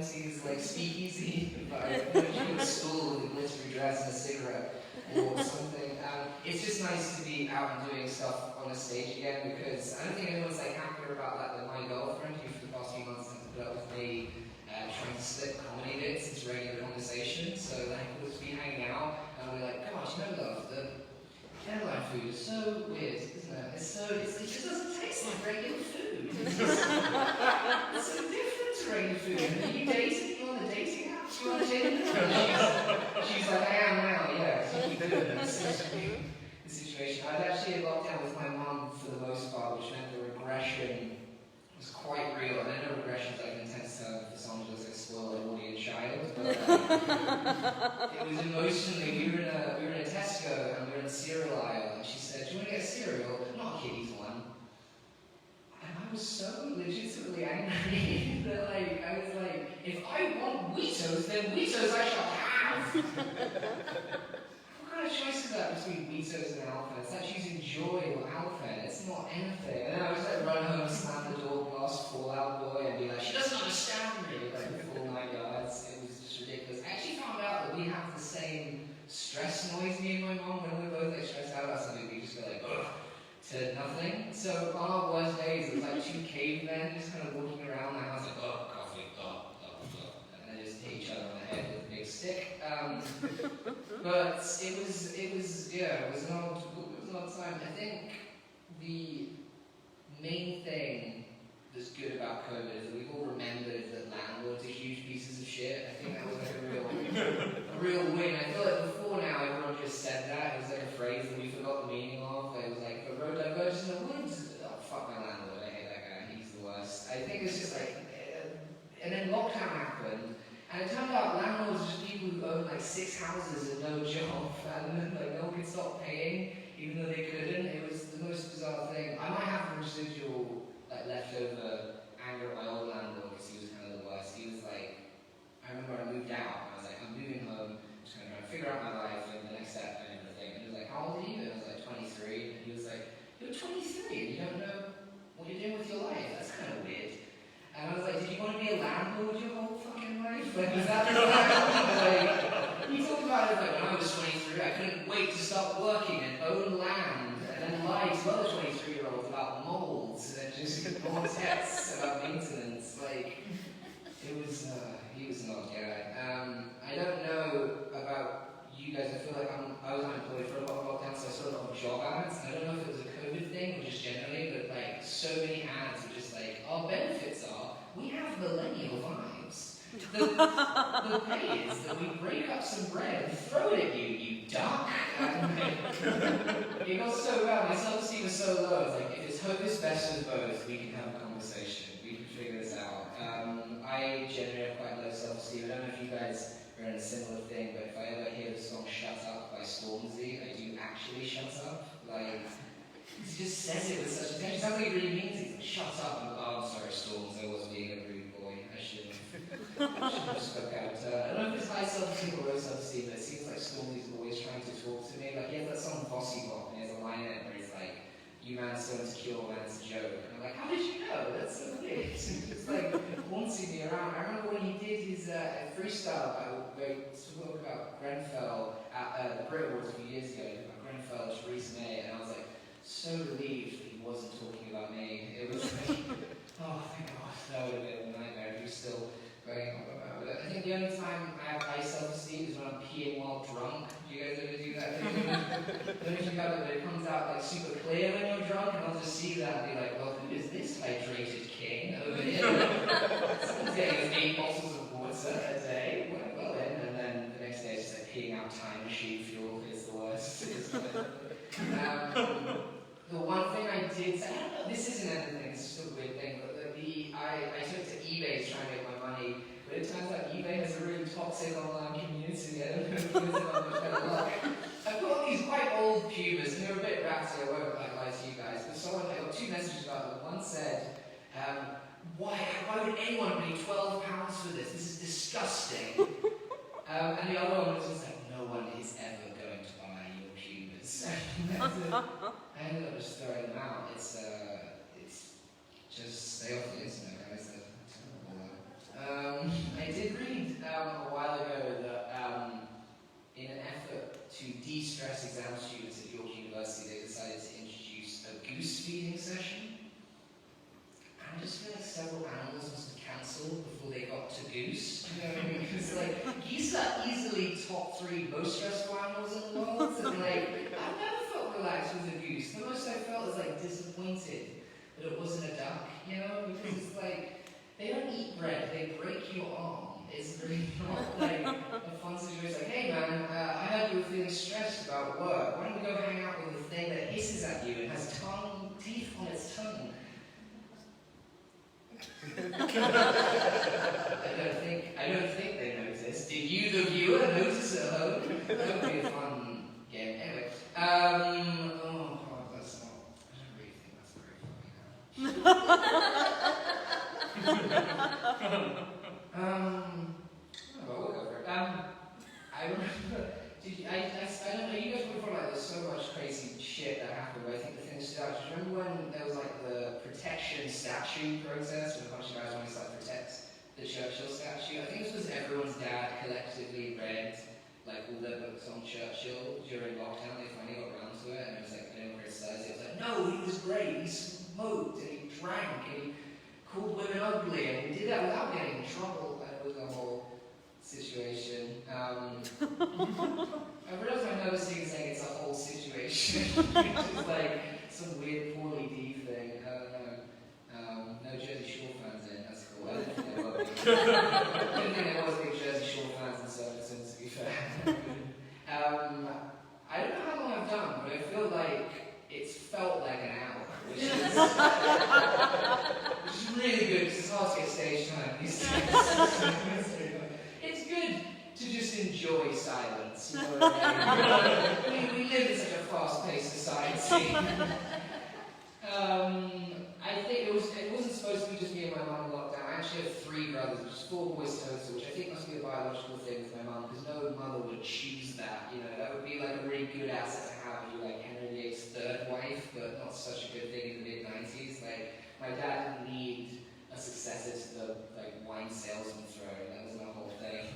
70s, like, speakeasy vibe. You know, she would stool with a glittery dress and a cigarette or something. It's just nice to be out and doing stuff on a stage again, because I don't think anyone's like happier about that than my girlfriend, who for the past few months has to put up with me trying to slip comedy bits into regular conversation. So like we'll just be hanging out and we're like, gosh, you know, love, the airline food is so weird, isn't it? It just doesn't taste like regular food. It's so different to regular food. Are you dating? You on the dating app? You on Tinder? She's like, I am now, yeah. So keep doing it. This seems to be the situation. I was actually in lockdown with my mum for the most part, which meant the regression was quite real. And I know regression's like an intense term for someone who does like spoil an audience child, but it was emotionally. We were in a Tesco and we were in the cereal aisle, and she said, "Do you want to get a cereal? Not a kiddie's one." And I was so legitimately angry that like I was like, if I want Wheatos, then Wheatos I shall have. What kind of choice is that between Wheatos and Alpha? It's like choosing joy or Alpha. It's not anything. And then I was like run home, slam the door, blast Fallout Boy, and be like, she doesn't understand me. Like the full 9 yards. It was just ridiculous. I actually found out that we have the same stress noise, me and my mom, when we're both like stressed out about something. We just go like, ugh, to nothing. So on our worst days, it was like two cavemen just kind of walking around the house like, oh, coffee, and they just hit each other on the head with a big stick. But it was an odd time. I think the main thing that's good about COVID is that we've all remembered that landlords are huge pieces of shit. I think that was like a real win. I feel like before now everyone just said that. It was like a phrase that we forgot the meaning of. It was like, the road diverges in the woods. Oh, fuck my landlord, I hate that guy, he's the worst. I think it's just like, and then lockdown happened, and it turned out landlords are just people who own like 6 houses and no job, and then like no one could stop paying, even though they couldn't. It was the most bizarre thing. I might have a residual like leftover anger at my old landlord because he was kind of the worst. He was like, I remember I moved out, and I was like, I'm moving home, I'm just going to try and figure out my life and the next step and everything. And he was like, how old are you? And I was like, 23. And he was like, you're 23 and you don't know what you're doing with your life? That's kind of weird. And I was like, did you want to be a landlord your whole fucking life? Like, was that like, he talked about it like, when I was 23, I couldn't wait to start working and own land, and then lie to other 23-year-olds about molds and just go on texts about maintenance. Like, it was, he was an odd guy. I don't know about you guys. I feel like I was unemployed for a lot of lockdown, so I saw a lot of job ads. I don't know if it was a COVID thing or just generally, but like, so many ads were just like, our benefits are, we have millennial vibes. The pay is that we break up some bread and throw it at you, you duck. And it got so bad, my self-esteem was so low. I was like, if it's hope is best for both, we can have a conversation. We can figure this out. I generally have quite low self-esteem. I don't know if you guys are in a similar thing, but if I ever hear the song Shut Up by Stormzy, I do actually shut up. Like, he just says it with such attention. It sounds like he really means it. Like, shut up. And, oh, I'm sorry, Storms. I wasn't being a rude boy. I shouldn't have spoke out. I don't know if it's high self-esteem or low self-esteem, but it seems like Stormzy's always trying to talk to me. Like, he has that song Bossy Bop, and he has a line in it where he's like, you man's so insecure, man's a joke. And I'm like, how did you know? That's so weird. It's like wanting me around. I remember when he did his freestyle where he spoke about Grenfell at the Brit Awards a few years ago. He talked about Grenfell, Theresa May, and I was like, so relieved that he wasn't talking about me. It was like, oh, thank God, that would have been a nightmare if he was still going on about it. I think the only time I have high self-esteem is when I'm peeing while drunk. Do you guys ever do that? I don't know if you've got it, but it comes out like super clear when you're drunk, and I'll just see that and be like, well, who is this hydrated king over here? Someone's getting us 8 bottles of water a day. Well then, and then the next day it's just like peeing out time machine fuel is the worst. The one thing I did say, I don't know, this isn't anything, it's just a weird thing, but I took to eBay to try and make my money, but it turns out eBay has a really toxic online community. I don't know if you guys have much better luck. I've got these quite old Pumas, and they're a bit ratty, I won't lie to you guys, but I got 2 messages about them. One said, why would anyone pay £12 for this? This is disgusting. And the other one was just like, no one is ever going to buy your Pumas. I ended up just throwing them out. It's just stay off the internet, guys. They're terrible. I I did read a while ago that in an effort to de-stress exam students at York University, they decided to introduce a goose feeding session. I just feel like several animals must have cancelled before they got to goose. You know what I mean? Because like geese are easily top 3 most stressful animals in the world. And like I've never felt relaxed with a goose. The most I felt was like disappointed that it wasn't a duck. You know, because it's like they don't eat bread; they break your arm. It's really not like a fun situation. It's like, hey man, I heard you were feeling stressed about work. Why don't we go hang out with the thing that hisses at you and has teeth on its tongue? I don't think they noticed. Did you, the viewer, notice at home? That would be a fun game. Anyway, oh god, that's not. I don't really think that's very funny now. Oh, we'll go for it. I remember. I don't know. You guys before like there's so much crazy shit that happened. But I think the thing that stood out. Do you remember when there was like the protection statue protest, when a bunch of guys wanted to like protect the Churchill statue? I think it was because everyone's dad collectively read like all their books on Churchill during lockdown. They finally got around to it, and it was like anyone criticized it. It was like, no, he was great. He smoked and he drank and he called women ugly, and he did that without getting in trouble. And it was a whole situation. I realized my nervous thing is saying it's a whole situation, which is like some weird Paulie D thing. I don't know. No Jersey Shore fans in, that's cool. I didn't think there were. I didn't think there was big Jersey Shore fans in Surfington, to be fair. I don't know how long I've done, but I feel like it's felt like an hour, which is really good because it's hard to get stage time these days. It's good to just enjoy silence, you know what I mean? We live in such a fast-paced society. I think it wasn't supposed to be just me and my mum in lockdown. I actually have 3 brothers, which is 4 boys total, which I think must be a biological thing with my mum, because no mother would choose that, you know. That would be like a really good asset to have, you like Henry VIII's 3rd wife, but not such a good thing in the mid-90s. Like, my dad didn't need a successor to the like wine salesman throne. That was my whole thing.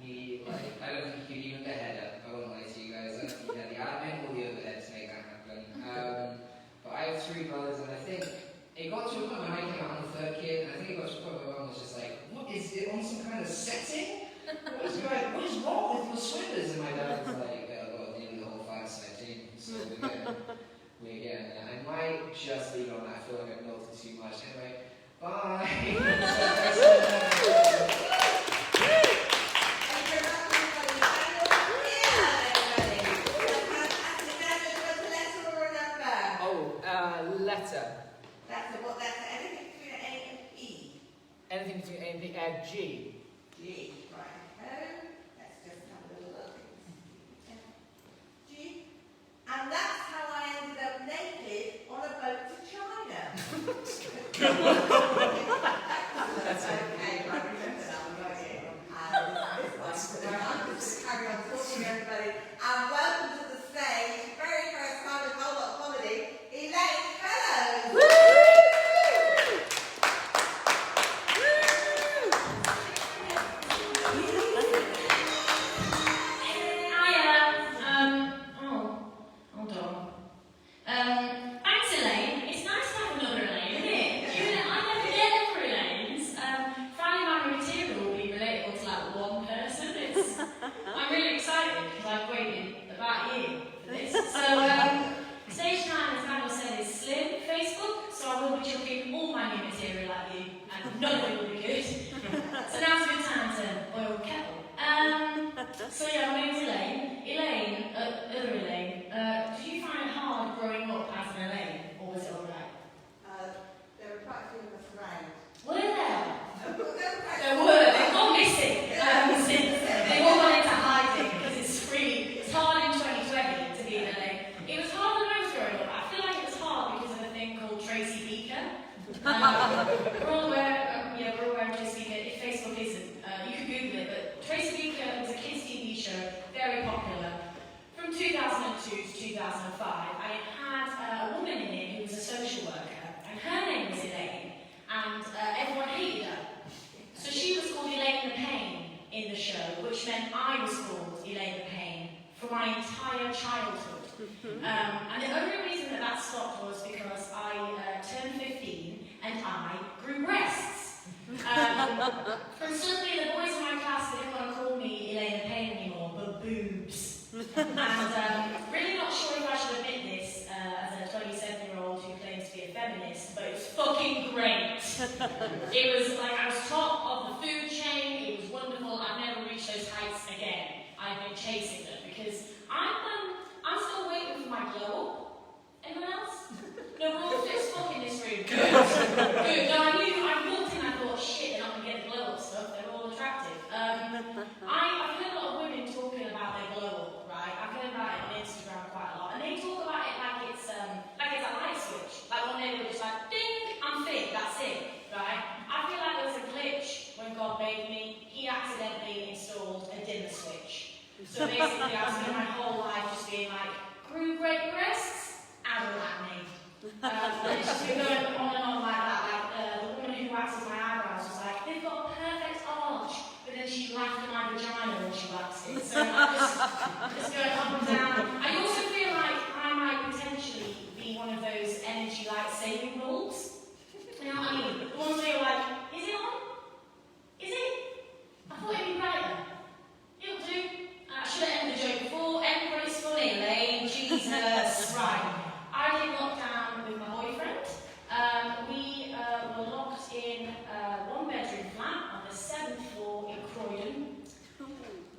He, like, I don't think he could even behead it. I won't lie to you guys. I don't think he had the admin or the overhead to make that happen. But I have 3 brothers, and I think it got to a point when I came out on the 3rd kid, and I think it got to a point where my mum was just like, what, is it on some kind of setting? What is wrong with your sweaters? And my dad was like, well, nearly the whole 5-side team. So we're getting there. I might just leave it on that. I feel like I've melted too much. Anyway, bye. Letter. That's what? That's anything between A and E. Anything between A and B. G. G. Right. Let's just have a little look. G. And that's how I ended up naked on a boat to China. That's okay. I remember that one, don't you? I'm just carry on talking, everybody. And welcome to the stage, very first time with WholeLotta Comedy, Elaine. Thanks, Elaine. It's nice to have another Elaine, isn't it? I never get other Elaines. Finding my material will be relatable to like one person. I'm really excited because I've waited about a year for this. So, stage time, as Manuel said, is slim Facebook, so I will be chucking all my new material at you, and none of it will be good. So now's a good time to boil the kettle. So yeah, my name's Elaine. Elaine, other Elaine, did you find it hard growing up as an Elaine, or was it alright? There were quite a few of us around. Were there? There were. They've gone missing. They all went into hiding because it's hard in 2020 to be an Elaine. It was hard when I was growing up. I feel like it was hard because of a thing called Tracy Beaker. We're all my entire childhood. And the only reason that that stopped was because I turned 15 and I grew breasts. And suddenly the boys in my class didn't want to call me Elaine and Payne anymore, but boobs. And really not sure if I should admit this as a 27-year-old who claims to be a feminist, but it was fucking great. It was like I was top of the food chain, it was wonderful, I've never reached those heights again. I've been chasing them because I'm still waiting for my glow up. Anyone else? No, we're all fit as fuck in this room. Good. Good. No, I walked in and I thought, shit, they're not going to get the glow up stuff, they're all attractive. I've heard a lot of women talking about their glow up, right? I've heard about it on Instagram quite a lot, and they talk about it like it's a light switch. Like one day they were just like, ding, I'm fit, that's it, right? I feel like there was a glitch when God made me. He accidentally installed a dimmer switch. So basically I was spending my whole life just being like, grew great breasts, and acne. And it's just been going on and on like that. Like the woman who waxes my eyebrows was like, they've got a perfect arch, but then she laughed at my vagina when she waxed it. So I'm just going up and down. I also feel like I might potentially be one of those energy light saving bulbs. You know what I mean? The ones where you're like, is it on? Is it? I thought it'd be brighter. It'll do. I should have ended the joke before. Everybody's funny, Elaine. Jesus. Right. I did lockdown with my boyfriend. We were locked in a one-bedroom flat on the 7th floor in Croydon.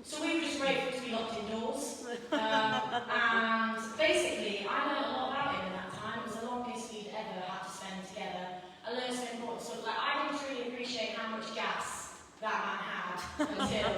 So we were just grateful to be locked indoors. And basically, I learned a lot about him in that time. It was the longest we'd ever had to spend together. I learned some important stuff. Like, I didn't truly appreciate how much gas that man had until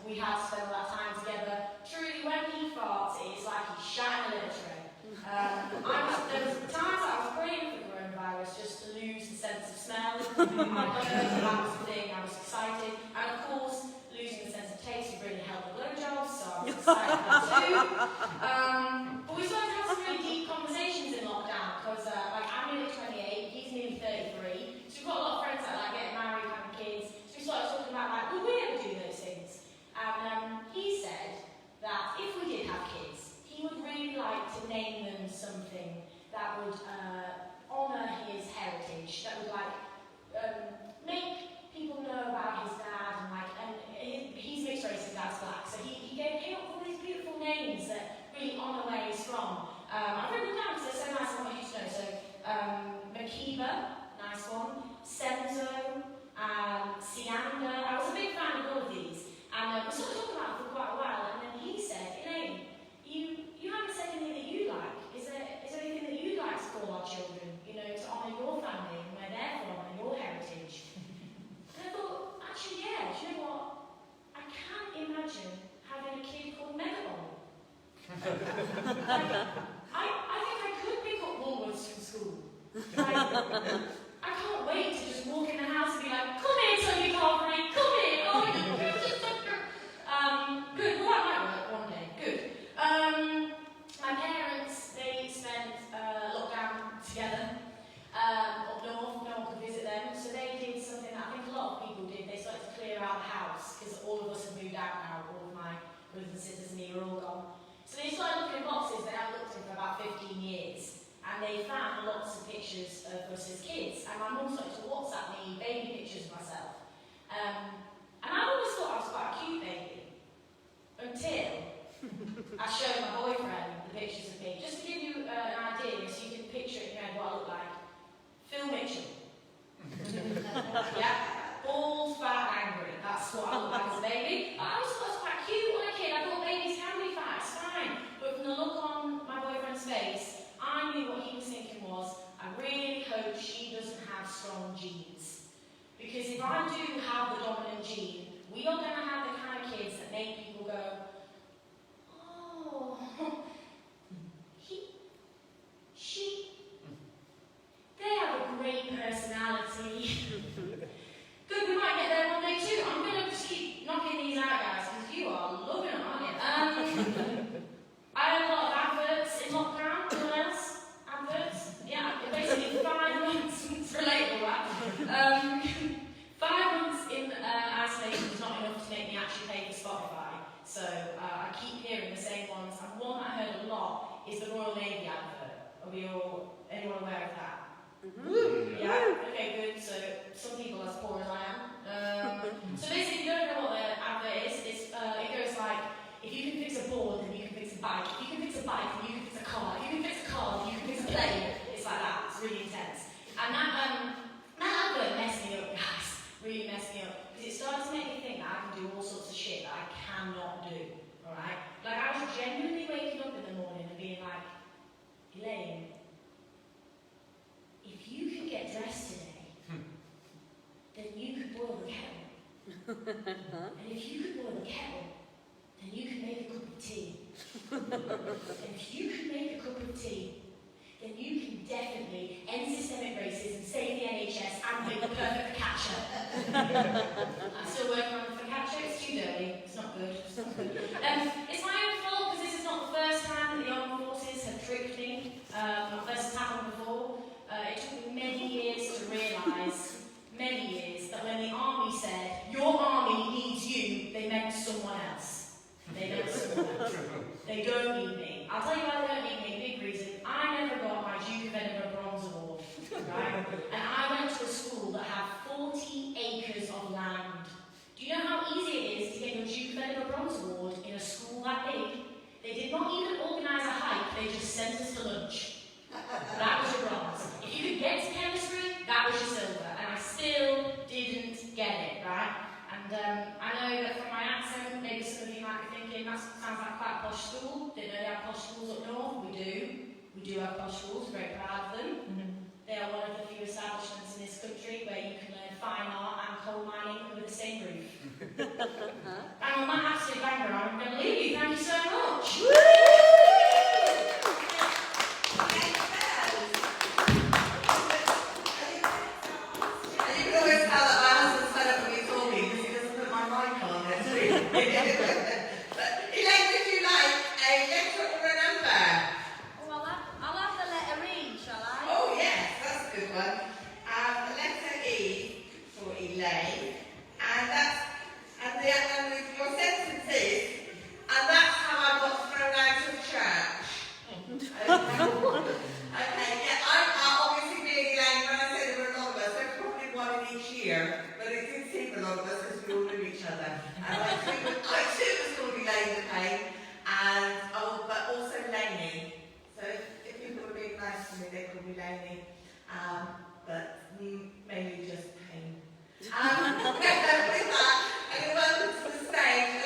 we had to spend all that time together. Truly, when he farts, it's like he's shot in a litter tray. There was times that I was praying for coronavirus just to lose the sense of smell. That was the thing, I was excited. And of course, losing the sense of taste would really help the blowjobs, so I was excited for that too. But we started to have some really deep conversations in lockdown because I'm nearly 28, he's nearly 33, so we've got a lot of friends that like getting married, having kids, so we started talking about like, will we ever do those things? And he said that if we did have kids, he would really like to name them something that would honour his heritage, that would like make people know about his dad and he's mixed race, his dad's black, so he came up with all these beautiful names that really honour where he's from. I've written them down because they're so nice, I want you to know. So Makiba, nice one, Senzo, Sianda. I was a big fan of all of these, and we started talking about it for quite a while, and then he said, Elaine, you haven't said anything that you like. Is there anything that you'd like to call our children, you know, to honour your family and where they're from and your heritage? And I thought, actually, yeah, do you know what? I can't imagine having a kid called Megaball. I think I could pick up Woolworths from school. I can't wait to just walk in the house and be like, come here, Tony Carberry, come here. Oh, good, well, that might work one day. Good. My parents, they spent lockdown together up north, no one could visit them, so they did something that I think a lot of people did. They started to clear out the house, because all of us have moved out now, all of my brothers and sisters and me are all gone. So they started looking at boxes they hadn't looked in for about 15 years, and they found lots of pictures of us as kids, and my mum started to WhatsApp me baby pictures of myself. And I always thought I was quite a cute baby, until I showed my boyfriend the pictures of me, just to give you an idea, so you can picture it in your head what I look like. Phil Mitchell. Yeah, bald, fat, angry. That's what I look like as a baby. I always thought I was quite cute when a kid. I thought babies can be fat, it's fine. But from the look on my boyfriend's face, I knew what he was thinking was, I really hope she doesn't have strong genes. Because if I do have the dominant gene, we are going to have the kind of kids that make people go, oh, they have a great personality. Good, we might get there one day too. I'm going to just keep knocking these out, guys, because you are loving them, aren't you? I had a lot of adverts in lockdown. Anyone else? Adverts? Yeah, basically 5 months. It's relatable, right? 5 months in isolation is not enough is the Royal Navy advert. Are we all, anyone aware of that? Mm-hmm. Yeah? Okay, good. So, some people are as poor as I am. So basically, if you don't know what the advert is, it goes like, if you can fix a board, then you can fix a bike. If you can fix a bike, then you can fix a car. If you can fix a car, then you can fix a plane. It's like that. It's really intense. And that advert messed me up, guys. Really messed me up. Because it started to make me think that I can do all sorts of shit that I cannot do. Alright? Like, I was genuinely waking up in the morning and being like, Elaine, if you can get dressed today, then you could boil the kettle. And if you could boil the kettle, then you can make a cup of tea. And if you can make a cup of tea, then you can definitely end systemic racism, save the NHS, and make the perfect focaccia. I'm still working on the focaccia. It's too dirty. It's not good. It's not good. It's my own fault because this is not the first time that the armed forces have tricked me. This has happened before. It took me many years to realise, that when the army said, your army needs you, they meant someone else. They meant someone else. They don't need me. I'll tell you why they don't need me. Big reason. I never got my Duke of Edinburgh Bronze Award. Right? And I went to a school that had 40 acres of land. Do you know how easy it is to get your Duke of Edinburgh Bronze Award in a school that big? They did not even organise a hike, they just sent us to lunch. That was your bronze. If you could get to chemistry, that was your silver. And I still didn't get it, right? And I know that from my accent, maybe some of you might be thinking, that sounds like quite a posh school. Didn't know they have posh schools up north. We do. We do have posh schools, we're very proud of them. They are one of the few establishments in this country where you can learn fine art and coal mining under the same roof. And on that absolute banger, I'm going to leave you. Thank you so much. Elaine, and your sentence is, and that's how I got thrown out of church. Okay, yeah, I'm obviously being Elaine. When I say there were a lot of us, there's probably one in each year, but it did seem a lot of us because we all knew each other. And I too was called Elaine the Pain, and but also Laney. So if people were being nice to me, they called me Laney, but mainly just Pain. With that, I'm going to welcome to the stage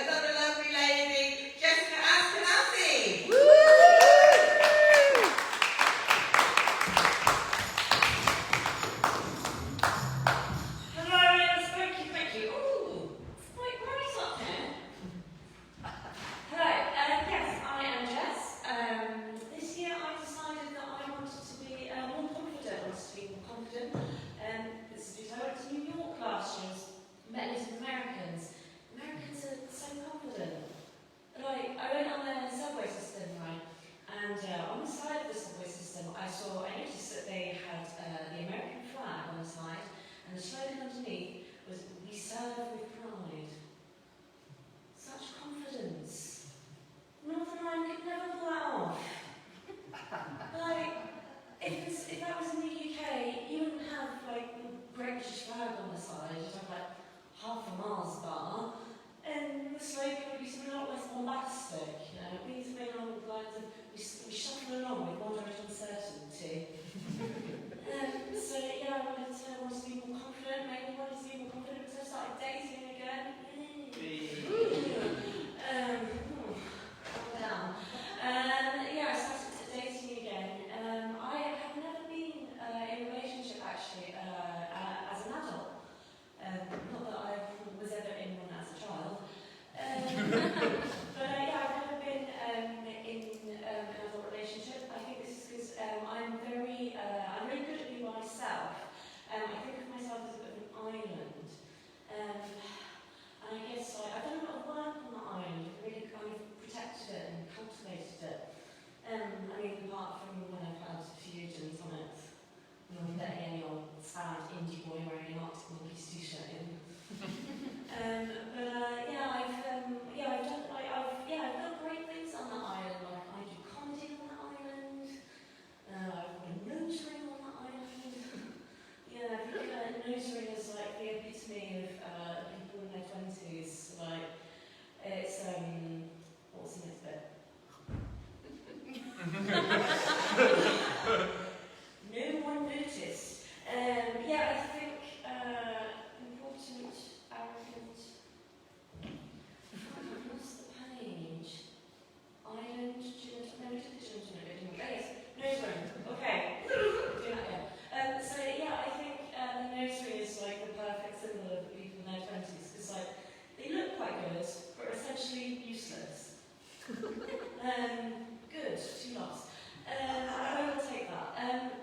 Good, 2 lots. I will take that.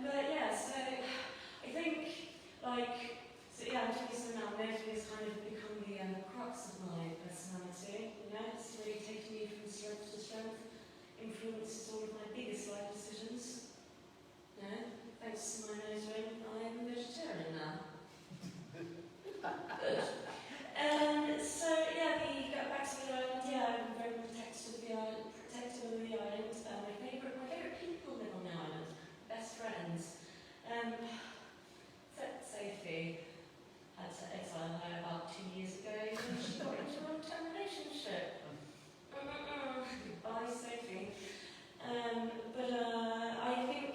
But yeah, so I think, like, so yeah, I'm doing this now. Motivation has kind of become the crux of my personality. You know, it's really taken me from strength to strength, influences all of my biggest life decisions. You know, thanks to my nose ring, I am a vegetarian now. Good. So yeah, go back to the island. Yeah, I'm very protective of the island. My favourite people live on the island. Best friends. Sophie had to exile her about 2 years ago. She got into a long-term relationship. Goodbye, Sophie. But I think,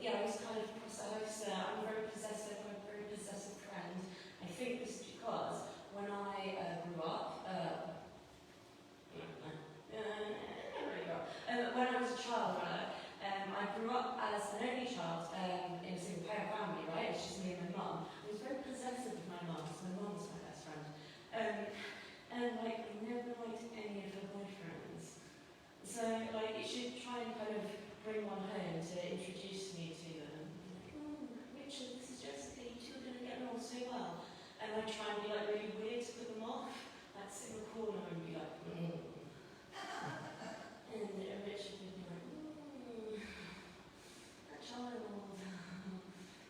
yeah, I was kind of I'm very possessive. I'm a very possessive friend. I think this is because when I grew up, when I was a child, I grew up as an only child in a single parent family, right? It's just me and my mum. I was very possessive of my mum, so my mum was my best friend. And like, I never liked any of her boyfriends. So like, you should try and kind of bring one home to introduce me to them. Like, oh, Richard, this is Jessica, you two are going to get along so well. And I try and be like really weird to put them off. I'd sit in the corner and be like, And Richard would be like, that child,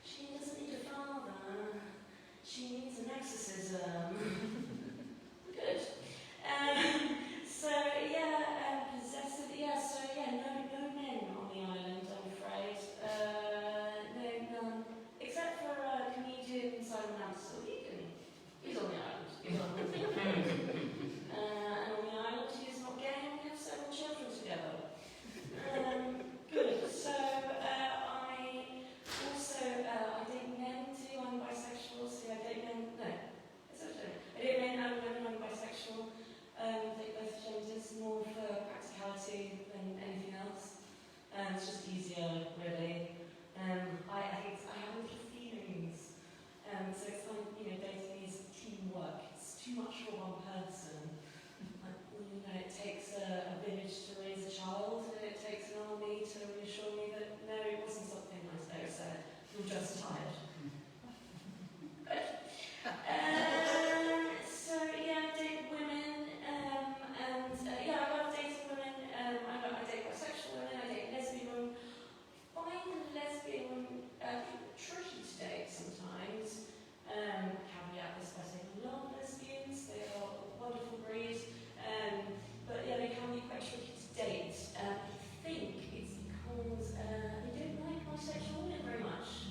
she doesn't need a father, she needs an exorcism. Good. So yeah, possessive, yeah, so yeah, no men on the island, I'm afraid. No, none. Except for comedian Simon Ansell. He's on the island. He's on the island. And on the island, he's not gay, and we have several children together. Good. So I also I date men too. I'm bisexual. So I date men. No, it's okay. I date men and women. I'm bisexual. Date both genders more for practicality than anything else. It's just easier, really. I have little feelings. So it's like, dating is teamwork. It's too much for one person. It takes a village to raise a child, and it takes an army to reassure me that no, it wasn't something nice they said. You're just tired. So yeah, I date women, and yeah, I love dating women. I date bisexual women. I date lesbian women. Find lesbian women tricky to date sometimes. Caveat this by saying I love lesbians. They are a wonderful breed. But yeah, they can be quite tricky to date. I think it's because they don't like bisexual women very much.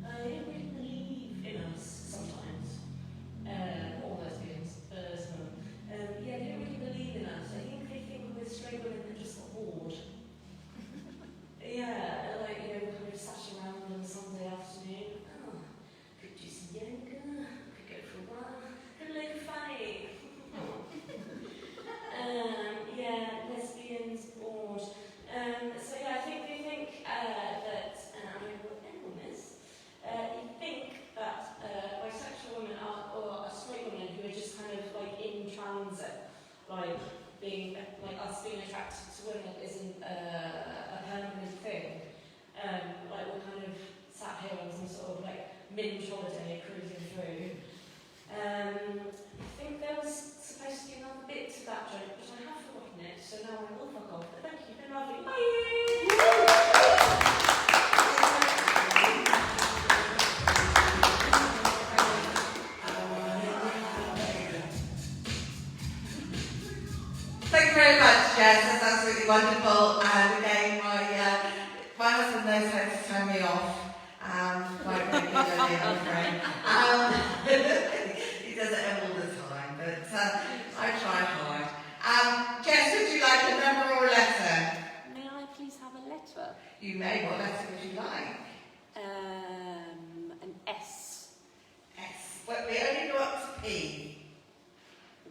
They don't really believe in us sometimes. All lesbians, some. Yeah, they don't really believe in us. I think they think we're straight women that just got bored. Yeah, like, we're kind of sat around on a Sunday afternoon. Oh, could do some yoga, could go for a run, could look funny. Yeah, lesbians, bored. So yeah, I think they think that, and I don't know what anyone is, you think that bisexual women or straight women who are just kind of like in transit, like us being attracted to women isn't a permanent thing. Like we're kind of sat here on some sort of like minge holiday cruising through. I think there was supposed to be another bit to that joke, but I have forgotten it, so now I will fuck off. But thank you, been lovely. Bye! Thank you very much, Jess. That's absolutely wonderful. And again, my husband knows how to turn me off. Quite regularly, I'm afraid. He does it all the time, but I try hard. Jess, would you like a number or a letter? May I please have a letter? You may. What letter would you like? An S. S. Well, we only go up to P.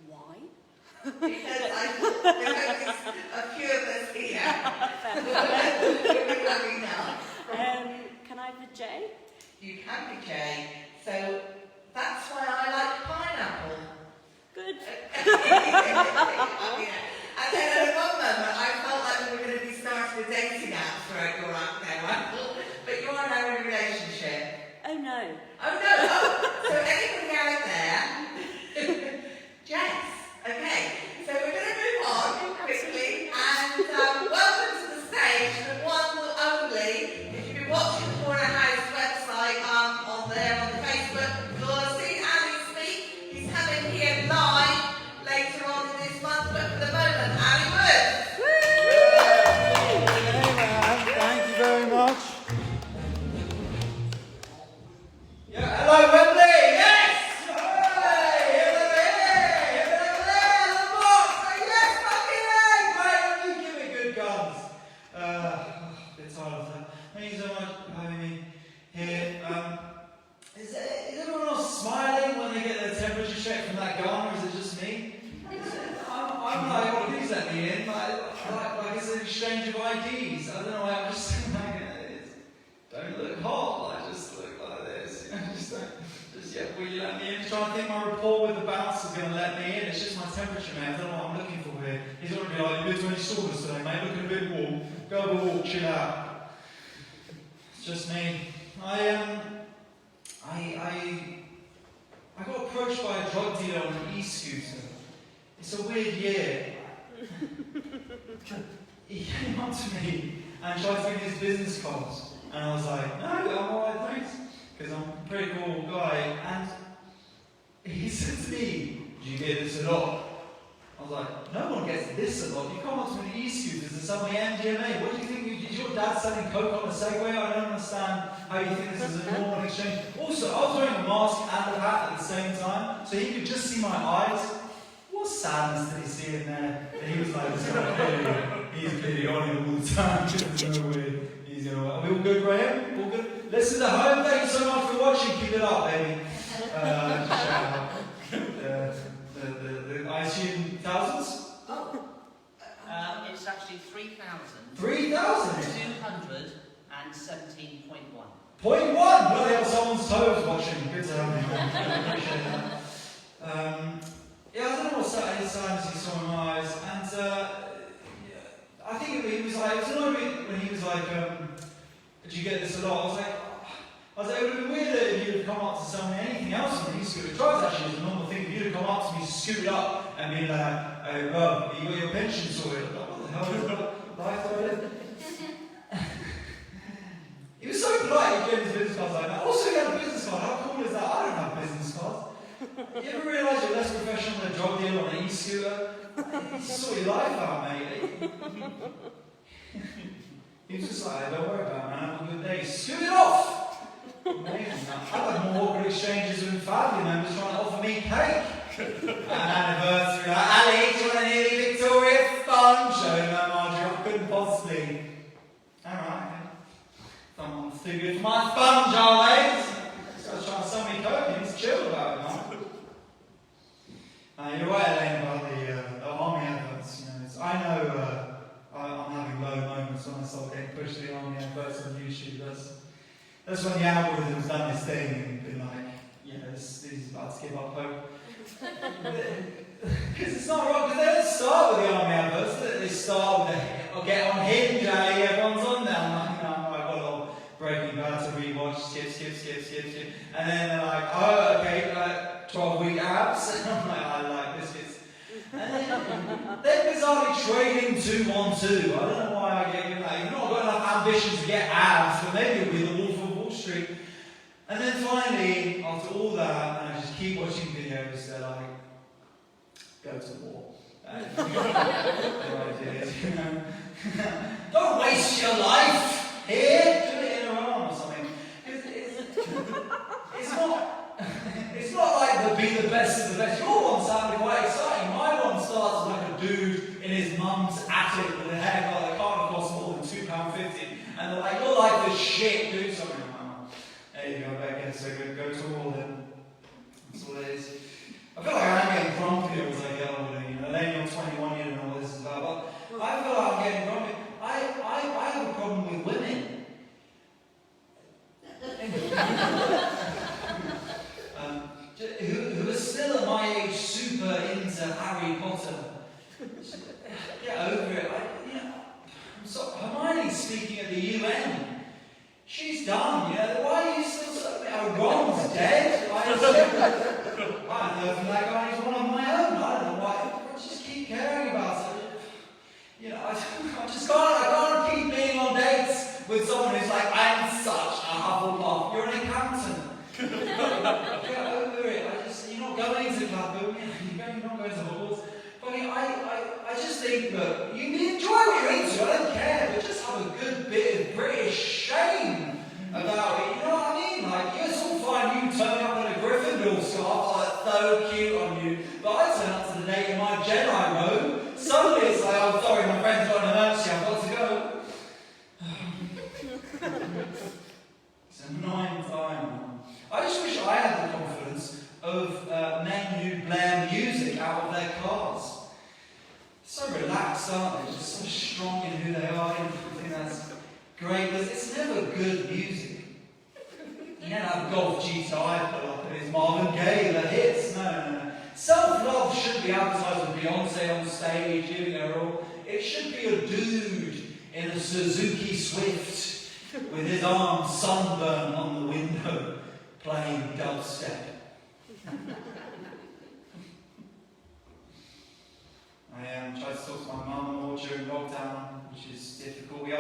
Why? Because there's a few of us here. We're coming now. Can I have a J? You can be J. So that's why I like pineapple. Good. Yeah. And then at the in, like it's an exchange of IDs. I don't know why I'm just like, don't look hot, like just look like this. Will you let me in? Trying to think my rapport with the bouncer's going to let me in. It's just my temperature, mate. I don't know what I'm looking for here. He's going to be like, you've been to any saunas today, mate? Looking a bit warm. Go have a walk, chill out. It's just me. I got approached by a drug dealer on an e-scooter. It's a weird year. He came up to me and tried to give me his business cards. And I was like, no, I'm alright, thanks. Because I'm a pretty cool guy. And he said to me, do you get this a lot? I was like, no one gets this a lot. You come up to me in e-scooters and sell me MDMA. What do you think? Is your dad selling coke on a Segway? I don't understand how you think this is a normal exchange. Also, I was wearing a mask and a hat at the same time, so he could just see my eyes. What sadness did he see in there? And he was like, he's clearly on it all the time. Are we all good, Graeme? All good? Listen at home, thank you so much for watching. Keep it up, baby. Just shout out. I assume thousands? It's actually 3,000. 3,000? 217.1. 0.1! Bloody hell, someone's toes watching. Good to have you, man. I appreciate that. Yeah, I don't know what sadness he saw in my eyes, and I think it was like, it was another bit when he was like, did you get this a lot? I was like, it would have been weird if you'd have come up to sell me anything else on the e-scooter. Drugs actually is a normal thing. If you'd have come up to me, scoot up, and been like, oh, well, you got your pension sorted. I'm like, what the hell is that? Life already? He was so polite, he gave his business cards like that. Also, he had a business card. How cool is that? I don't have business cards. You ever realise you're less professional than a drug dealer on an e-scooter? You sort your life out, mate. He was just like, don't worry about it, man. Have a good day. Scoot it off! Amazing. I've had more awkward exchanges with family members trying to offer me cake. An anniversary, like, Ali, do you want a nearly Victoria sponge? Oh, no, Marjorie, I couldn't possibly. Alright. Someone's too good for my sponge, always. This guy's trying to sell me coke, he's chill about it, man. You're right, Elaine, about the army adverts. You know, I know I'm having low moments when I start getting pushed to the army adverts on YouTube. That's when the algorithm's done this thing and been like, this is about to give up hope. Because it's not wrong, because they don't start with the army adverts, they start with or get on Hinge, everyone's on there. I'm like, I've got a little Breaking Bad to rewatch, skip. And then they're like, oh, okay, 12-week abs. I'm like, I like biscuits. And then they're bizarrely trading 2 on 2. I don't know why I get that. You've not got enough ambition to get abs, but maybe it'll be the Wolf of Wall Street. And then finally, after all that, and I just keep watching videos, they're like, go to war. Ideas, you know. Don't waste your life here. Do it in Iran or something. It's not like the be the best of the best. Your one sounded quite exciting. My one starts with like a dude in his mum's attic with a haircut that can't cost more than £2.50. And they're like, your life is shit, do something. There you go, back so go to war then. That's all it is. I feel like I'm getting grumpy as I get older. You know, Elaine, you're 21, you don't know what this is about. But I feel like I'm getting grumpy. I have a problem with women. Who are still at my age super into Harry Potter. Get over it. Hermione's speaking at the UN. She's done, why are you still so... Ron's dead. I don't know from that guy, he's one of my own. I don't know why. I just keep caring about it. I can't keep being on dates with someone who's like, I'm such a Hufflepuff. You're an accountant. Get over it. You're not going to Glasgow, you're not going to Hogwarts. But I just think, look, you enjoy what you're into, I don't care, but just have a good bit of British shame about it, you know what I mean? Like, it's all fine, you turn up in a Gryffindor scarf, that's so cute on you, but I turn up to the date in my Jedi robe, suddenly it's like, oh, sorry, my friend's got an emergency, I've got to go. It's a 9 time. I just wish I had the confidence of men who blare music out of their cars. So relaxed, aren't good music. You don't have Golf GTI put up in his Marvin Gaye, the hits. No. Self-love shouldn't be advertised with Beyonce on stage, giving her all. It should be a dude in a Suzuki Swift with his arms sunburned on the window, playing dubstep. I tried to talk to my mum more during lockdown, which is difficult. We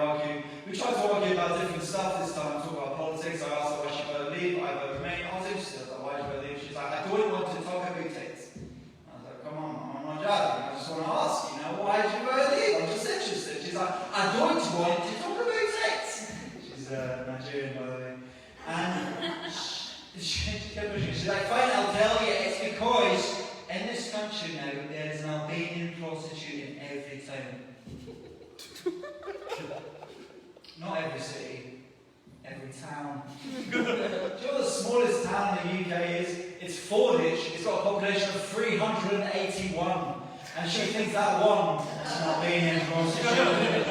tried to argue about different stuff this time, talk about politics. I asked her why she voted Leave, I voted Remain. I was interested, I was like, why did you vote Leave? She's like, I don't want to talk about it. I was like, come on, I'm not judging, I just want to ask, why did you vote Leave? I'm just interested. She's like, I don't want to talk about it. She's Nigerian, by the way. And she's like, fine, I'll tell you, it's because in this country now, there is an Albanian prostitute in every town. Not every city, every town. Do you know what the smallest town in the UK is? It's Fordham. It's got a population of 381. And she thinks that one is an Albanian prostitute.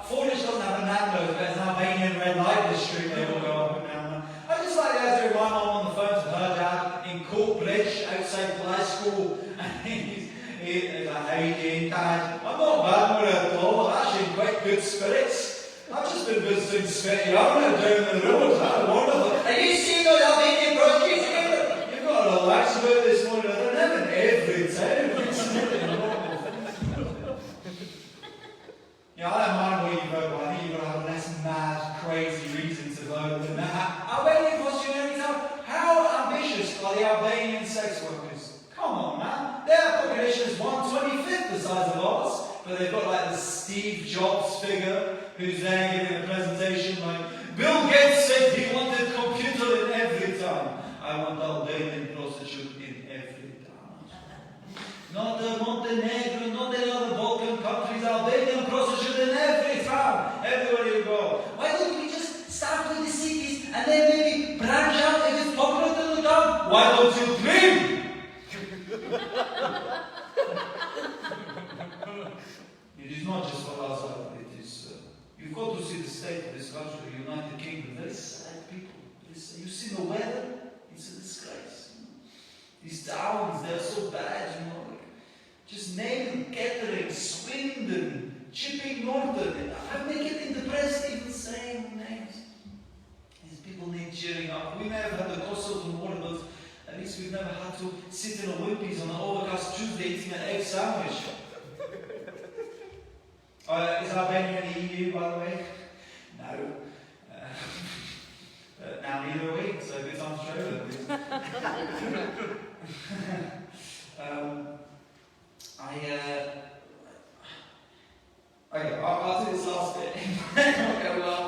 Fordham doesn't have a Nando's, but it's an Albanian red light district. They all go up and down. I just like the idea of my mum on the phone to her dad in Courtbridge outside High School. And he's like, how you doing, Dad? I'm not bad with it all. I'm actually in quite good spirits. I've just been visiting Smitty Arnold down the road. That's wonderful. Have you seen those Albanian prostitutes again? You've got a relax about this one. They're never in every town. I don't mind what you vote, but I think you've got to have a less mad, crazy reason to vote than that. Albanian prostitute every time. How ambitious are the Albanian sex workers? Come on, man. Their population is 1/25 the size of ours, but they've got like the Steve Jobs figure who's there giving a presentation like, Bill Gates said he wanted computer in every town. I want Albanian prostitute in every town. Not the Montenegro, not the other Balkan countries, Albanian prostitute in every town. Everywhere you go. Why don't we just start with the cities and then maybe branch out if it's popular to the town? Why don't you dream? It is not just for us, it is. You've got to see the state of this country, the United Kingdom. Very sad people. You see the weather? It's a disgrace. These towns, they're so bad, just name them Kettering, Swindon, Chipping Norton. How they get in the press even saying names? These people need cheering up. We may have had the Kosovo war, but at least we've never had to sit in a Wimpy's on an overcast Tuesday eating an egg sandwich. Is Albania in the EU, by the way? No. Now neither are we, so good time to show them. Okay, I'll do this last bit. Okay, well,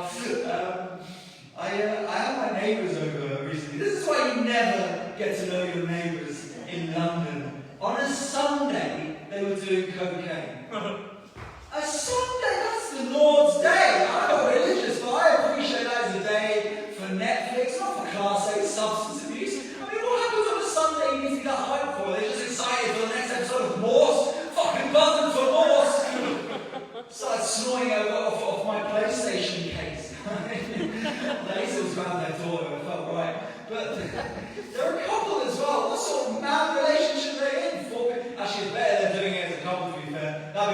I had my neighbours over recently. This is why you never get to know your neighbours in London. On a Sunday, they were doing cocaine. A Sunday, that's the Lord's Day. I'm not religious, but I appreciate that as a day for Netflix, not for Class A substance abuse. I mean, what happens on a Sunday you need to be that hyped for? They're just excited for the next episode of Morse. Fucking buzzing for Morse. Started snoring off my PlayStation case. Laser was around their door, it felt right. But they're a couple as well. What sort of mad relationship are they in? Actually, it's better they're doing it as a couple, to be fair. That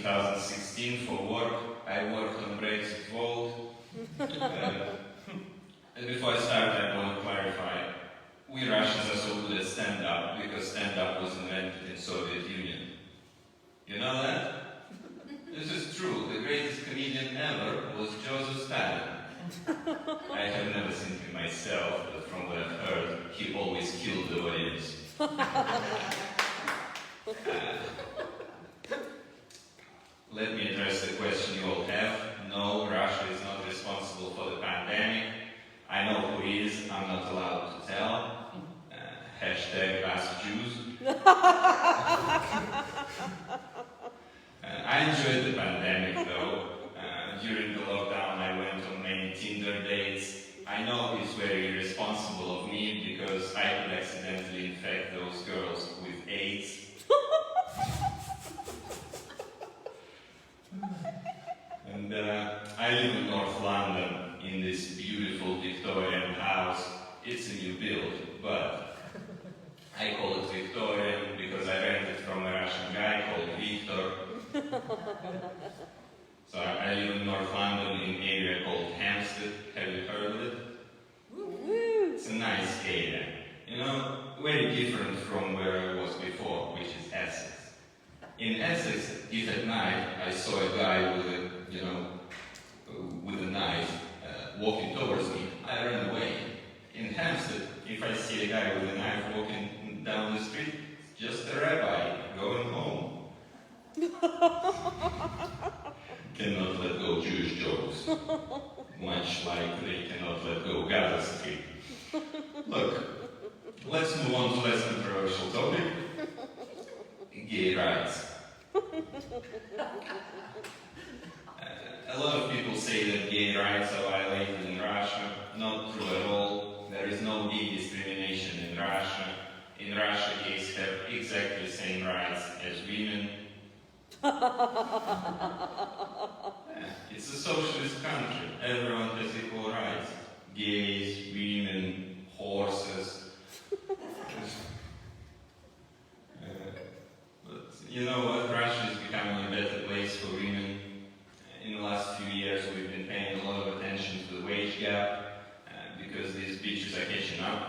2016 for work. I worked on Brexit vote. And before I start, I want to clarify, we Russians are so good at stand-up because stand-up was invented in Soviet Union. You know that? This is true. The greatest comedian ever was Joseph Stalin. I have never seen him myself, but from what I've heard, he always killed the audience. Let me address the question you all have. No, Russia is not responsible for the pandemic. I know who is. I'm not allowed to tell. Hashtag Ask Jews. I enjoyed the pandemic though. During the lockdown I went on many Tinder dates. I know it's very irresponsible of me because I could accidentally infect those girls with AIDS. And I live in North London in this beautiful Victorian house. It's a new build, but I call it Victorian because I rented it from a Russian guy called Victor. So I live in North London in an area called Hampstead. Have you heard of it? It's a nice area. You know, very different from where I was before, which is Essex. In Essex, if at night I saw a guy with a, with a knife walking towards me, I ran away. In Hampstead, if I see a guy with a knife walking down the street, it's just a rabbi going home. Cannot let go Jewish jokes, much like they cannot let go Gaza Street. Look, let's move on to less controversial topic. Gay rights. A lot of people say that gay rights are violated in Russia. Not true at all. There is no gay discrimination in Russia. In Russia, gays have exactly the same rights as women. It's a socialist country. Everyone has equal rights. Gays, women, horses. But you know what? Russia is becoming a better place for women. In the last few years, we've been paying a lot of attention to the wage gap because these bitches are catching up.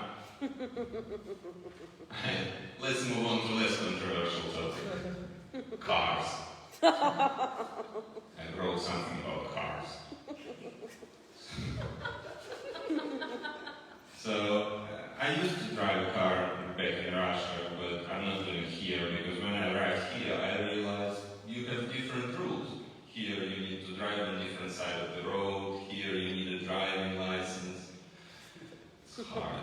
Let's move on to less controversial topic. Cars. I wrote something about cars. So, I used to drive a car back in Russia, but I'm not doing it here because when I arrived here, I realized you have different rules. Here you need to drive on different side of the road. Here you need a driving license. It's hard.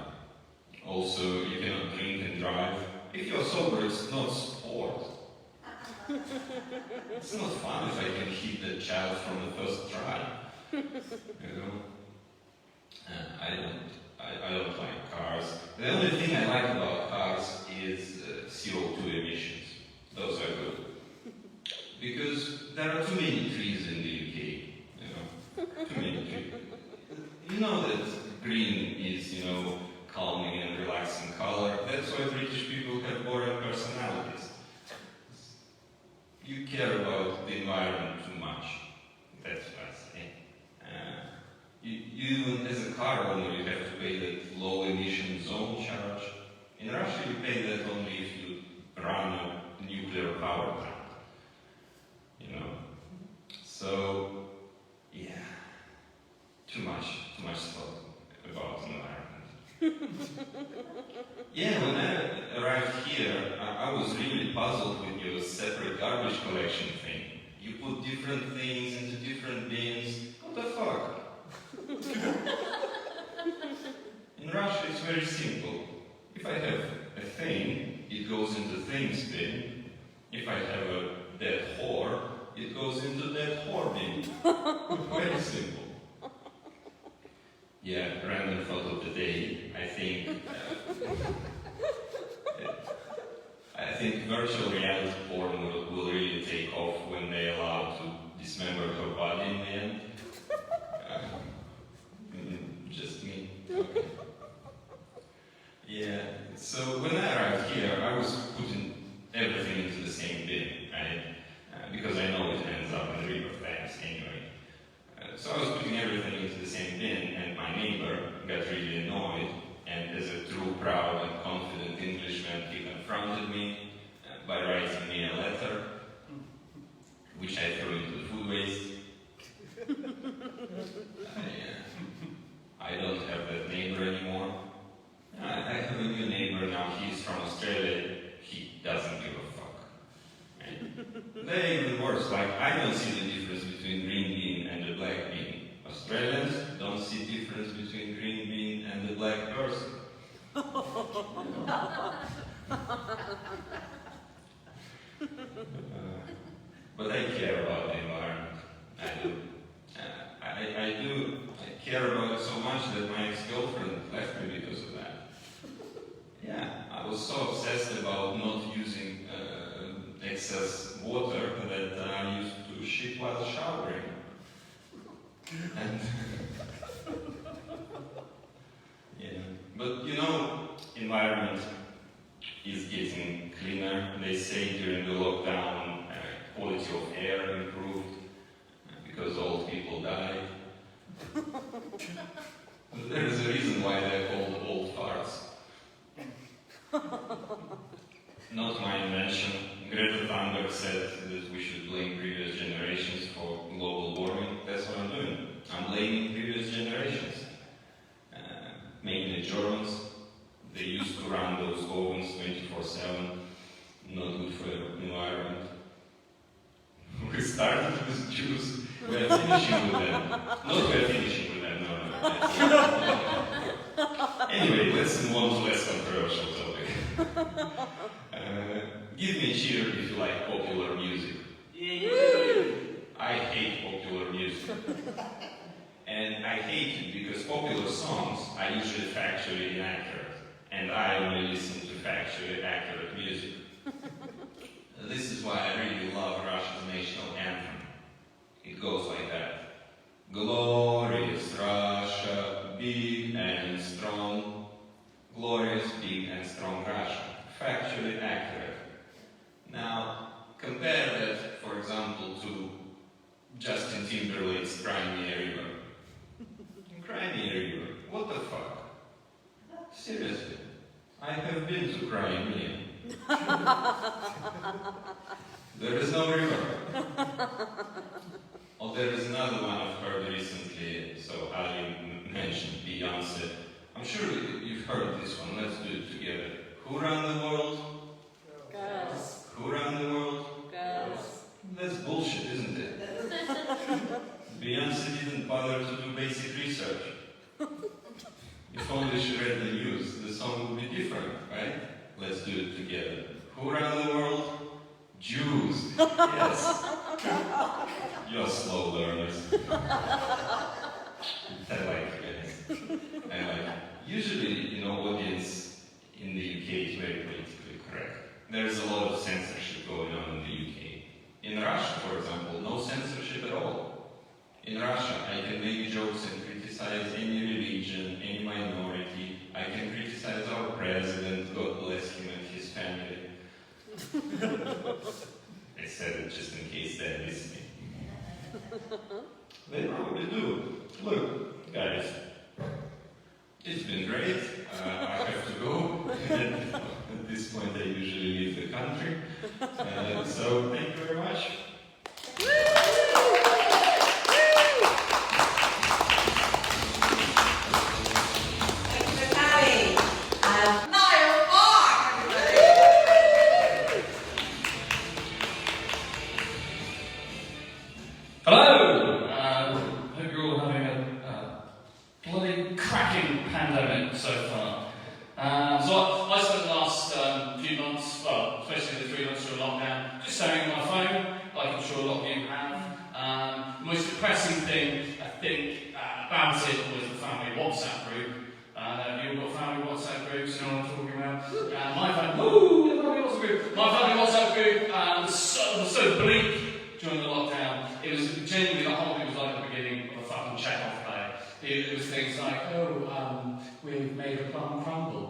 Also, you cannot drink and drive. If you're sober, it's not sport. It's not fun if I can hit the child from the first try. You know? I don't like cars. The only thing I like about cars is CO2 emissions. Those are good. Because there are too many trees in the UK. You know? Too many trees. You know that green is, calming and relaxing color. That's why British people have boring personalities. You care about the environment too much. That's what I say. You, as a car owner, you have to pay that low emission zone charge. In Russia, you pay that only if you run a nuclear power plant. So, yeah, too much thought about the environment. Yeah, when I arrived here, I was really puzzled with your separate garbage collection thing. You put different things into different bins. What the fuck? In Russia, it's very simple. If I have a thing, it goes into things bin. If I have a dead whore, it goes into dead whore bin. Very simple. Yeah, random thought of the day. I think virtual reality porn will really take off when they allow to dismember her body in the end. Just me. Okay. Yeah, so when I arrived here, I was putting everything into the same bin, right? Because I know it they're even worse. Like, I don't see the difference between green bean and the black bean. Australians don't see difference between green bean and the black person. But I care about the environment. I do. I care about it so much that my ex-girlfriend left me because of that. Yeah, I was so obsessed about not using excess water that I used to shit while showering. And yeah, but you know, environment is getting cleaner. They say during the lockdown, quality of air improved because old people died. But there is a reason why they're called old farts. Not my invention. Greta Thunberg said that we should blame previous generations for global warming. That's what I'm doing. I'm blaming previous generations. Mainly Germans. They used to run those ovens 24/7. Not good for the environment. We started with Jews. We're finishing with them. Not we're finishing with them, no. Anyway, let's move on to less controversial topic. Give me a cheer if you like popular music. I hate popular music. And I hate it because popular songs are usually factually inaccurate. And I only listen to factually accurate music. This is why I really love Russia's national anthem. It goes like that. Glorious Russia, big and strong. Glorious, big and strong Russia. Factually accurate. Now, compare that, for example, to Justin Timberlake's Cry Me a River. Cry Me a River. What the fuck? Seriously. I have been to Crimea. There is no river. Oh, there is another one I've heard recently. So Ali mentioned Beyonce. I'm sure you've heard this one. Let's do it together. Who ran the world? Girls. Who ran the world? Girls. That's bullshit, isn't it? Beyonce didn't bother to do basic research. If only she read the news, the song would be different, right? Let's do it together. Who ran the world? Jews. Yes. You're slow learners. I like it. I like it. Usually, you know, audience in the UK is very politically correct. There's a lot of censorship going on in the UK. In Russia, for example, no censorship at all. In Russia, I can make jokes and criticize any religion, any minority. I can criticize our president, God bless him and his family. I said it just in case they're listening. They probably do. Look, guys, it's been great. I have to go. At this point, I usually leave the country. So, thank you very much. Hello! Hope you're all having a bloody cracking pandemic so far. So I spent the last few months, well, especially the 3 months through lockdown, just staring at my phone, like I'm sure a lot of you have. The most depressing thing, I think, about it was the family WhatsApp group. Have you all got family WhatsApp groups? You know what I'm talking about? My family WhatsApp group was so bleak during the lockdown. It was genuinely, the whole thing was like the beginning of a fucking Chekhov play. It was things like, we've made a plum crumble,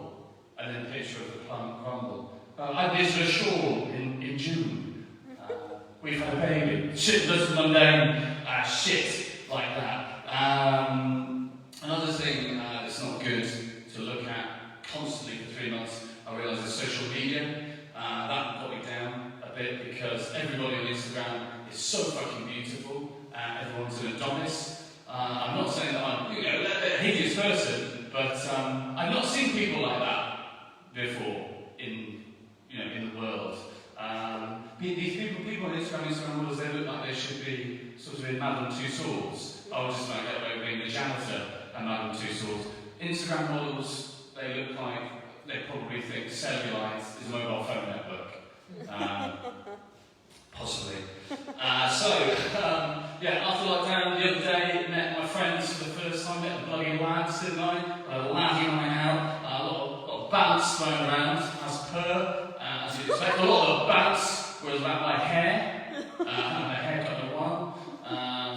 and then a picture of the plum crumble. I visited a shore in June. We've had a baby. Shit, just mundane shit like that. Another thing that's not good to look at constantly for 3 months, I realised, is social media. That got me down a bit because everybody on Instagram is so fucking beautiful. Everyone's an Adonis. I'm not saying that I'm a hideous person, but I've not seen people like that before in the world. These people people on Instagram models, they look like they should be sort of in Madame Tussauds. I was just like get away with being the janitor at Madame Tussauds. Instagram models, they look like they probably think cellulite is a mobile phone network. Possibly. Yeah, after lockdown the other day, met my friends for the first time, met the bloody lads, didn't I? A laddie night out, a lot of bounce thrown around, as per, as you'd expect. A lot of bounce was about my hair. I had my hair cut in a while,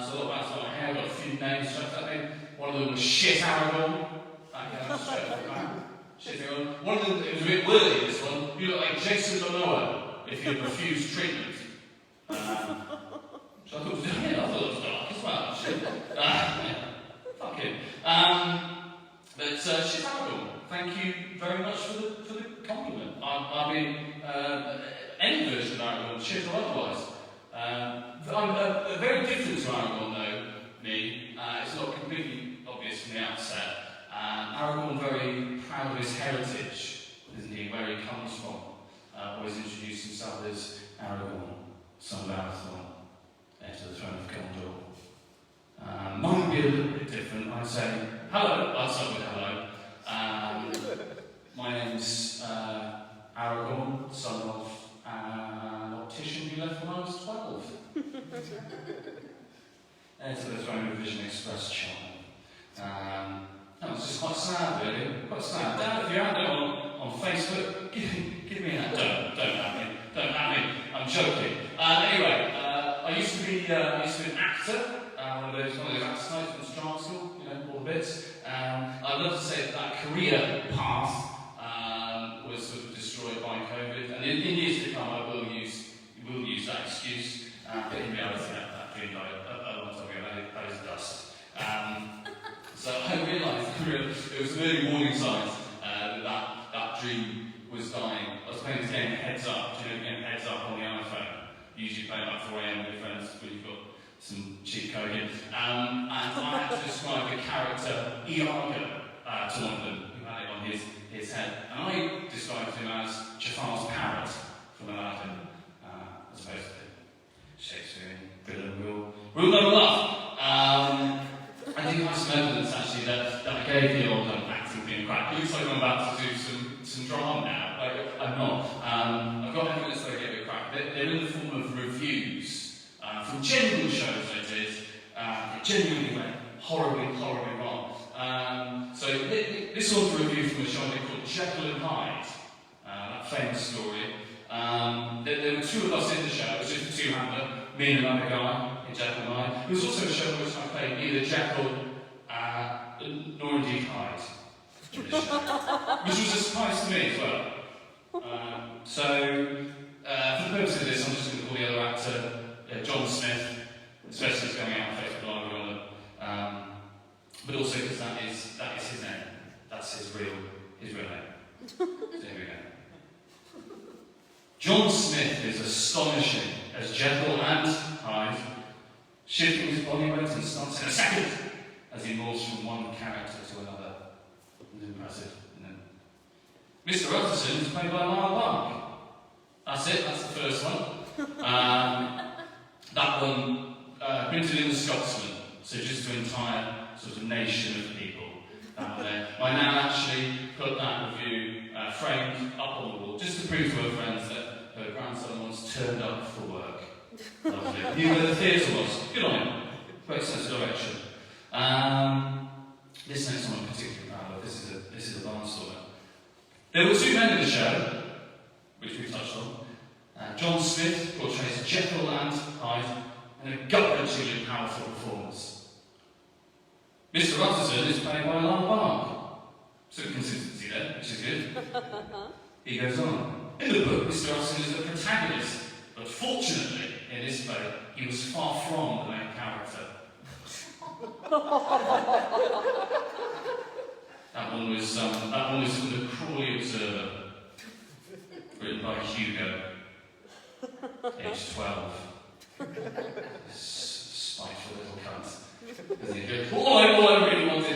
so a lot of bounce about my hair, got a few names chucked at me. One of them was Shit Aragon. That goes straight off the back. Shit Aragon. One of them, it was a bit wordy, this one. You look like Jason Momoa if you refused treatment. So I thought it was dark as well, actually. Fuck him. But Shit Aragon, thank you very much for the compliment. I mean, any version of Aragon, shit or otherwise. I'm very different to Aragon, though, me. It's not completely obvious from the outset. Aragon very proud of his heritage, isn't he, where he comes from. Always introduced himself as Aragon, son of Arathorn, heir to the throne of Gondor. Mine would be a little bit different. I'd say, hello, I'd start with hello. My name's Aragon, son of an optician who left when I was 12. Heir to the throne of Vision Express channel. That was just quite sad, really. Quite sad. Dad, if you're out there on Facebook, give me that. Don't at me. Don't at me. I'm joking. Anyway, I used to be an actor. One of those actor types from drama school. You know, all the bits. I'd love to say that career path was sort of destroyed by COVID, and in years to come, I will use that excuse. But in reality, that dream died a long time ago. That is dust. So I realised it was an early warning signs that dream was dying. I was playing this game Heads Up. Do you know the game Heads Up on the iPhone? You usually play about 4 AM with your friends when you've got some cheat code in. And I had to describe the character Iago to one of them who had it on his head. And I described him as Jafar's parrot from Aladdin, as opposed to Shakespearean villain. We'll never laugh. I do have some evidence actually that I gave the old acting thing a crack. It looks like I'm about to do some drama now. I'm not. I've got evidence that I gave it a crack. They're in the form of reviews from genuine shows I did. It genuinely went horribly wrong. So this one's a review from a show they called Jekyll and Hyde. That famous story. There were two of us in the show. It was just a two-hander, me and another guy. In Jekyll and Hyde. It was also a show in which I played neither Jekyll nor indeed Hyde, which was a surprise to me as well. For the purpose of this, I'm just going to call the other actor John Smith, especially it's going out on Facebook Live, but also because that is his name. That's his real name. So here we go. John Smith is astonishing as Jekyll and Hyde, shifting his body weight and starts in a second as he moves from one character to another. It's impressive, isn't it? Mr. Utterson is played by Lyle Park. That's it, that's the first one. That one printed in Scotsman, so just to an entire sort of nation of people out there. My nan actually put that review framed up on the wall just to prove to her friends that her grandson once turned up for work. Lovely. Knew where the theatre was. Good on him. Great sense of direction. This next one I'm particularly proud of. This is a barnstormer. There were two men in the show, which we've touched on. John Smith portrays Jekyll and Hyde in a gut-wrenchingly powerful performance. Mr. Utterson is played by Lyle Park. Some consistency there, which is good. He goes on. In the book, Mr. Utterson is the protagonist, but fortunately, in this play, he was far from the main character. That one was from the Crawley Observer, written by Hugo, age 12. Spiteful little cunt. All I really wanted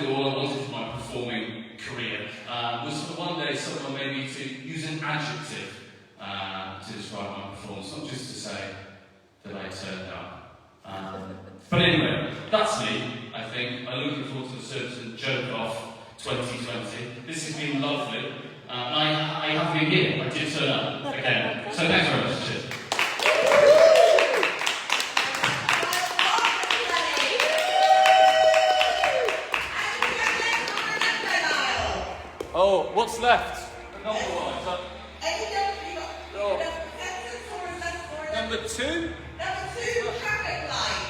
for my performing career was for one day someone maybe to use an adjective to describe my performance, not just to say that I turned up. But anyway, that's me, I think. I'm looking forward to the service and joke off 2020. This has been lovely. I have been here. I did turn up again. So thanks very much. Cheers. Oh, what's left? The number one. Is that... Oh. Number two? Number 2, traffic light.